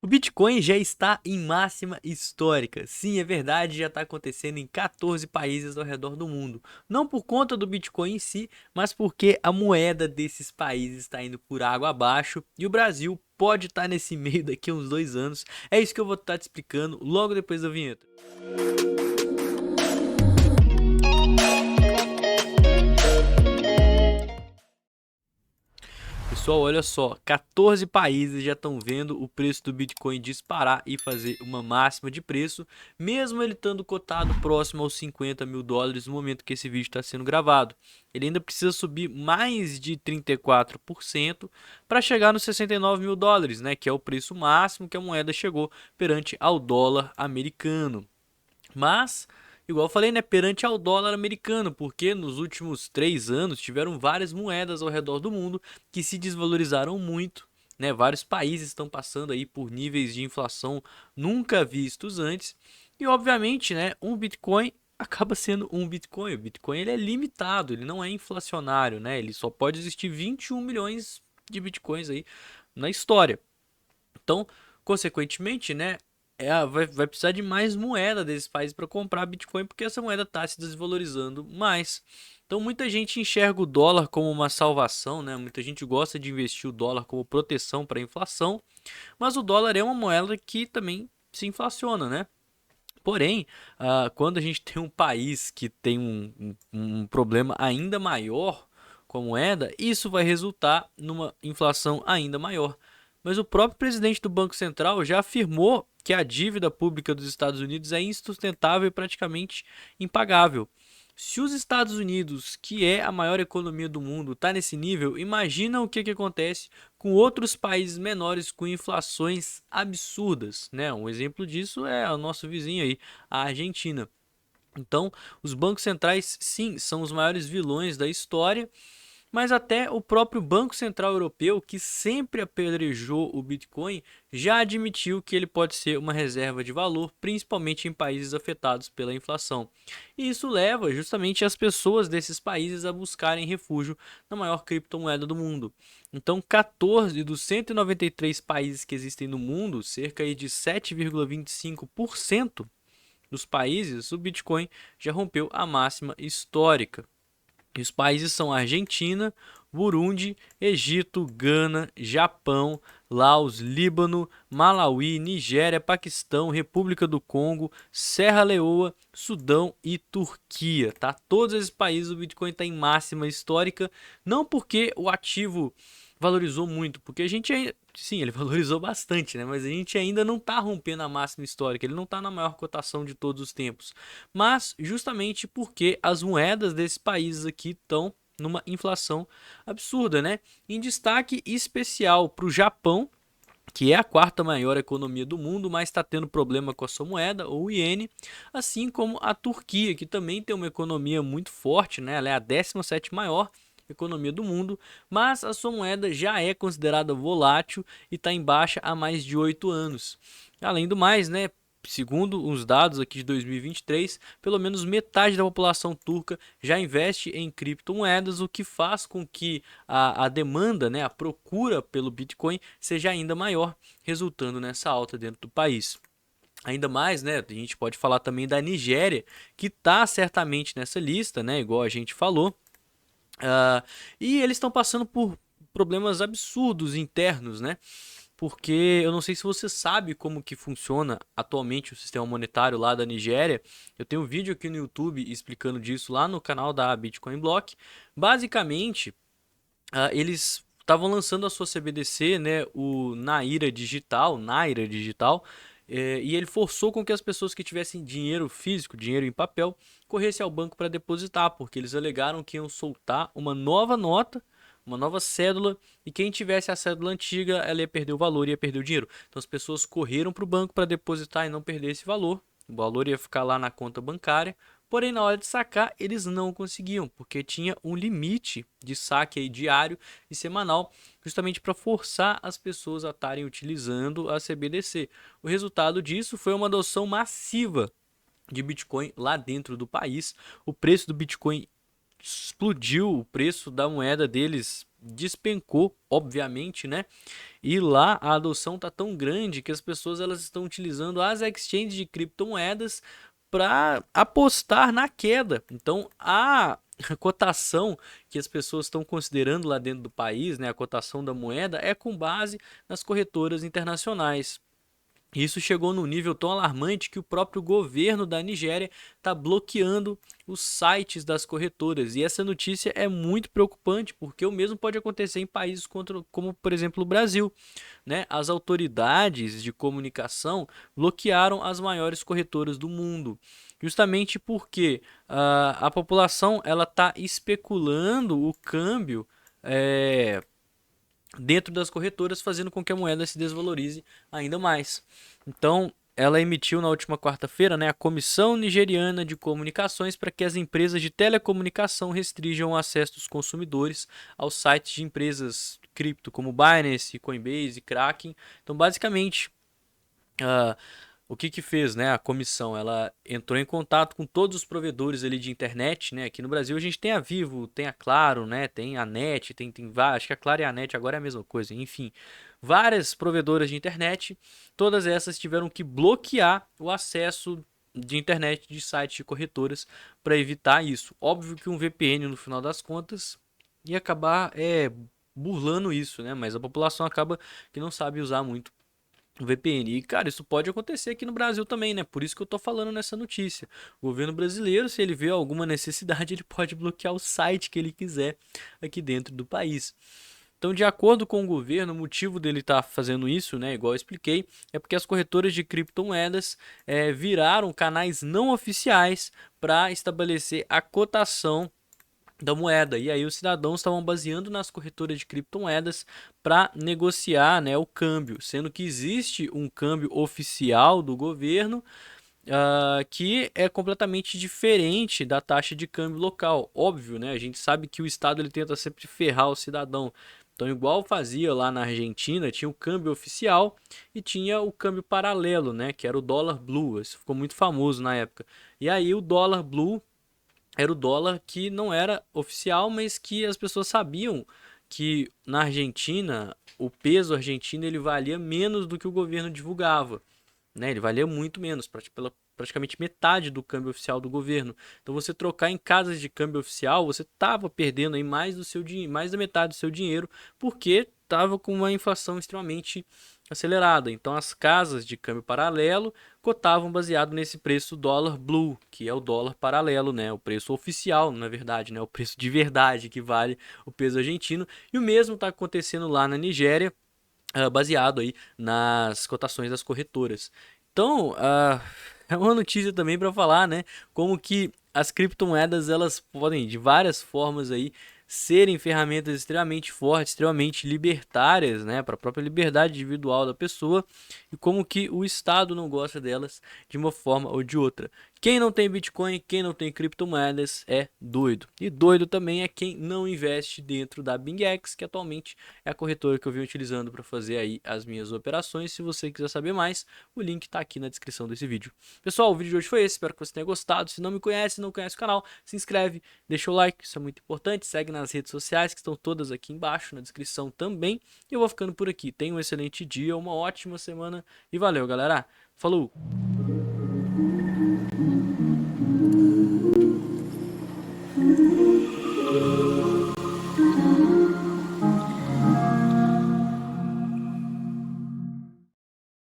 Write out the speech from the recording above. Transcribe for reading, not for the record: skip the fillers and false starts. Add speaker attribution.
Speaker 1: O Bitcoin já está em máxima histórica. Sim, é verdade, já está acontecendo em 14 países ao redor do mundo. Não por conta do Bitcoin em si, mas porque a moeda desses países está indo por água abaixo e o Brasil pode estar nesse meio daqui a uns 2 anos. É isso que eu vou estar te explicando logo depois da vinheta. Pessoal, olha só, 14 países já estão vendo o preço do Bitcoin disparar e fazer uma máxima de preço, mesmo ele estando cotado próximo aos 50 mil dólares no momento que esse vídeo está sendo gravado. Ele ainda precisa subir mais de 34% para chegar nos 69 mil dólares, né, que é o preço máximo que a moeda chegou perante ao dólar americano. Mas, igual eu falei, né, perante ao dólar americano, porque nos últimos 3 anos tiveram várias moedas ao redor do mundo que se desvalorizaram muito, né? Vários países estão passando aí por níveis de inflação nunca vistos antes. E obviamente, né, um Bitcoin acaba sendo um Bitcoin. O Bitcoin ele é limitado, ele não é inflacionário, né? Ele só pode existir 21 milhões de Bitcoins aí na história. Então, consequentemente, né, vai precisar de mais moeda desses países para comprar Bitcoin, porque essa moeda está se desvalorizando mais. Então, muita gente enxerga o dólar como uma salvação, né? Muita gente gosta de investir o dólar como proteção para a inflação, mas o dólar é uma moeda que também se inflaciona, né? Porém, quando a gente tem um país que tem um problema ainda maior com a moeda, isso vai resultar numa inflação ainda maior. Mas o próprio presidente do Banco Central já afirmou que a dívida pública dos Estados Unidos é insustentável e praticamente impagável. Se os Estados Unidos, que é a maior economia do mundo, está nesse nível, imagina o que acontece com outros países menores com inflações absurdas, né? Um exemplo disso é o nosso vizinho aí, a Argentina. Então, os bancos centrais, sim, são os maiores vilões da história, mas até o próprio Banco Central Europeu, que sempre apedrejou o Bitcoin, já admitiu que ele pode ser uma reserva de valor, principalmente em países afetados pela inflação. E isso leva justamente as pessoas desses países a buscarem refúgio na maior criptomoeda do mundo. Então, 14 dos 193 países que existem no mundo, cerca de 7,25% dos países, o Bitcoin já rompeu a máxima histórica. E os países são Argentina, Burundi, Egito, Gana, Japão, Laos, Líbano, Malawi, Nigéria, Paquistão, República do Congo, Serra Leoa, Sudão e Turquia, tá? Todos esses países o Bitcoin está em máxima histórica, não porque o ativo valorizou muito, porque a gente ainda, sim, ele valorizou bastante, né? Mas a gente ainda não está rompendo a máxima histórica, ele não está na maior cotação de todos os tempos. Mas justamente porque as moedas desses países aqui estão numa inflação absurda, né? Em destaque especial para o Japão, que é a quarta maior economia do mundo, mas está tendo problema com a sua moeda, ou o iene, assim como a Turquia, que também tem uma economia muito forte, né? Ela é a 17ª maior economia do mundo, mas a sua moeda já é considerada volátil e está em baixa há mais de 8 anos. Além do mais, né, segundo os dados aqui de 2023, pelo menos metade da população turca já investe em criptomoedas, o que faz com que a demanda, né, a procura pelo Bitcoin seja ainda maior, resultando nessa alta dentro do país. Ainda mais, né? A gente pode falar também da Nigéria, que está certamente nessa lista, né? Igual a gente falou. Ah, e eles estão passando por problemas absurdos internos, né? Porque eu não sei se você sabe como que funciona atualmente o sistema monetário lá da Nigéria. Eu tenho um vídeo aqui no YouTube explicando disso lá no canal da Bitcoin Block. Basicamente, eles estavam lançando a sua CBDC, né, o Naira Digital, e ele forçou com que as pessoas que tivessem dinheiro físico, dinheiro em papel, corressem ao banco para depositar, porque eles alegaram que iam soltar uma nova nota, uma nova cédula, e quem tivesse a cédula antiga, ela ia perder o valor, ia perder o dinheiro. Então as pessoas correram para o banco para depositar e não perder esse valor. O valor ia ficar lá na conta bancária. Porém, na hora de sacar, eles não conseguiam, porque tinha um limite de saque aí diário e semanal, justamente para forçar as pessoas a estarem utilizando a CBDC. O resultado disso foi uma adoção massiva de Bitcoin lá dentro do país. O preço do Bitcoin explodiu, o preço da moeda deles despencou, obviamente, né? E lá a adoção tá tão grande que as pessoas elas estão utilizando as exchanges de criptomoedas para apostar na queda. Então a cotação que as pessoas estão considerando lá dentro do país, né, a cotação da moeda é com base nas corretoras internacionais. Isso chegou num nível tão alarmante que o próprio governo da Nigéria está bloqueando os sites das corretoras. E essa notícia é muito preocupante, porque o mesmo pode acontecer em países como, por exemplo, o Brasil. Né? As autoridades de comunicação bloquearam as maiores corretoras do mundo, justamente porque a população ela está especulando o câmbio. Dentro das corretoras, fazendo com que a moeda se desvalorize ainda mais. Então, ela emitiu na última quarta-feira, né, a Comissão Nigeriana de Comunicações para que as empresas de telecomunicação restringam o acesso dos consumidores aos sites de empresas cripto, como Binance, Coinbase, Kraken. Então, basicamente, uh, o que que fez, né? A comissão, ela entrou em contato com todos os provedores ali de internet, né? Aqui no Brasil a gente tem a Vivo, tem a Claro, né? Tem a NET, tem várias, acho que a Claro e a NET agora é a mesma coisa, enfim. Várias provedoras de internet, todas essas tiveram que bloquear o acesso de internet de sites de corretoras para evitar isso. Óbvio que um VPN no final das contas ia acabar burlando isso, né? Mas a população acaba que não sabe usar muito o VPN. E, cara, isso pode acontecer aqui no Brasil também, né? Por isso que eu tô falando nessa notícia. O governo brasileiro, se ele vê alguma necessidade, ele pode bloquear o site que ele quiser aqui dentro do país. Então, de acordo com o governo, o motivo dele estar fazendo isso, né, igual eu expliquei, é porque as corretoras de criptomoedas viraram canais não oficiais para estabelecer a cotação da moeda. E aí os cidadãos estavam baseando nas corretoras de criptomoedas para negociar, né, o câmbio, sendo que existe um câmbio oficial do governo que é completamente diferente da taxa de câmbio local. Óbvio, né? A gente sabe que o Estado ele tenta sempre ferrar o cidadão. Então, igual fazia lá na Argentina, tinha o câmbio oficial e tinha o câmbio paralelo, né? Que era o dólar blue. Isso ficou muito famoso na época. E aí o dólar blue era o dólar que não era oficial, mas que as pessoas sabiam que na Argentina o peso argentino ele valia menos do que o governo divulgava, né? Ele valia muito menos, praticamente metade do câmbio oficial do governo. Então você trocar em casas de câmbio oficial, você estava perdendo aí mais do seu dinheiro, mais da metade do seu dinheiro, porque estava com uma inflação extremamente acelerada. Então as casas de câmbio paralelo cotavam baseado nesse preço dólar blue, que é o dólar paralelo, né? O preço oficial, na verdade, né? O preço de verdade que vale o peso argentino. E o mesmo está acontecendo lá na Nigéria, baseado aí nas cotações das corretoras. Então, é uma notícia também para falar, né? Como que as criptomoedas elas podem de várias formas aí serem ferramentas extremamente fortes, extremamente libertárias, né, para a própria liberdade individual da pessoa, e como que o Estado não gosta delas de uma forma ou de outra. Quem não tem Bitcoin, quem não tem criptomoedas é doido. E doido também é quem não investe dentro da BingX, que atualmente é a corretora que eu venho utilizando para fazer aí as minhas operações. Se você quiser saber mais, o link está aqui na descrição desse vídeo. Pessoal, o vídeo de hoje foi esse, espero que você tenha gostado. Se não me conhece, não conhece o canal, se inscreve, deixa o like, isso é muito importante. Segue nas redes sociais que estão todas aqui embaixo na descrição também. E eu vou ficando por aqui. Tenha um excelente dia, uma ótima semana e valeu, galera. Falou!